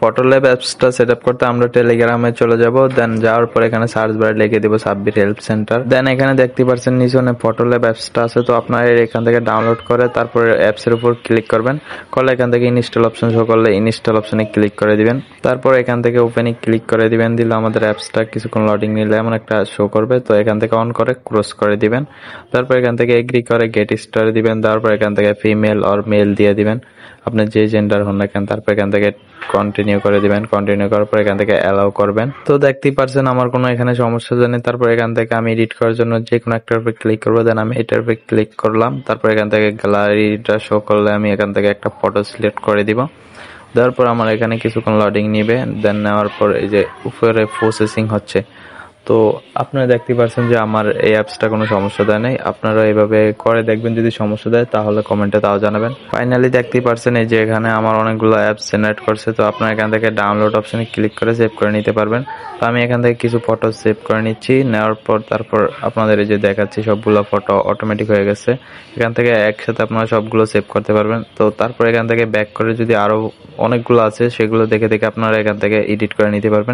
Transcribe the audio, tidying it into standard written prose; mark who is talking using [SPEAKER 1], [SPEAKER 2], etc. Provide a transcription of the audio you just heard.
[SPEAKER 1] Photo lab অ্যাপসটা set up করতে আমরা টেলিগ্রামে চলে যাব। দেন যাওয়ার পর এখানে সার্চ বারে লিখে দিব সাব্বির হেল্প সেন্টার। দেন এখানে দেখতে পাচ্ছেন নিচে ফটো ল্যাব অ্যাপসটা আছে, তো আপনারা এখান থেকে ডাউনলোড করে তারপরে অ্যাপসের উপর ক্লিক করবেন। করলে এখান থেকে ইনস্টল অপশন শো করলে ইনস্টল অপশনে ক্লিক করে দিবেন। তারপর এখান থেকে ওপেনে ক্লিক করে দিবেন। দিলে আমাদের অ্যাপসটা কিছুক্ষণ লোডিং নিলে এমন একটা শো করবে, তো এখান থেকে অন করে ক্লোজ করে দিবেন। তারপর এখান থেকে এগ্রি করে গেট স্টার দিবেন। তারপর এখান থেকে ফিমেল অর মেল দিয়ে দিবেন, আপনি যে জেন্ডার হন না কেন। তারপর এখান থেকে কন্টিনিউ করে দিবেন। কন্টিনিউ করার পর এখান থেকে অ্যালাউ করবেন। তো দেখতেই পারছেন আমার কোনো এখানে সমস্যা নেই। তারপর এখান থেকে আমি এডিট করার জন্য যে কোনো একটার উপর ক্লিক করবো। দেন আমি এটার উপর ক্লিক করলাম। তারপর এখান থেকে গ্যালারিটা শো করলে আমি এখান থেকে একটা ফটো সিলেক্ট করে দিব। দেওয়ার পর আমার এখানে কিছুক্ষণ লোডিং নিবে। দেন নেওয়ার পর এই যে উপরে প্রসেসিং হচ্ছে। তো আপনারা দেখতে পাচ্ছেন যে আমার এই অ্যাপসটা কোনো সমস্যা দেয় নাই। আপনারা এইভাবে করে দেখবেন, যদি সমস্যা দেয় তাহলে কমেন্টে তাও জানাবেন। ফাইনালি দেখতেই পাচ্ছেন এই যে এখানে আমার অনেকগুলো অ্যাপস জেনারেট করছে। তো আপনারা এখান থেকে ডাউনলোড অপশনে ক্লিক করে সেভ করে নিতে পারবেন। তো আমি এখান থেকে কিছু ফটো সেভ করে নিচ্ছি। নেওয়ার পর তারপর আপনাদের এই যে দেখাচ্ছি সবগুলো ফটো অটোমেটিক হয়ে গেছে। এখান থেকে একসাথে আপনারা সবগুলো সেভ করতে পারবেন। তো তারপর এখান থেকে ব্যাক করে যদি আরো অনেকগুলো আছে সেগুলো দেখে দেখে আপনারা এখান থেকে এডিট করে নিতে পারবেন।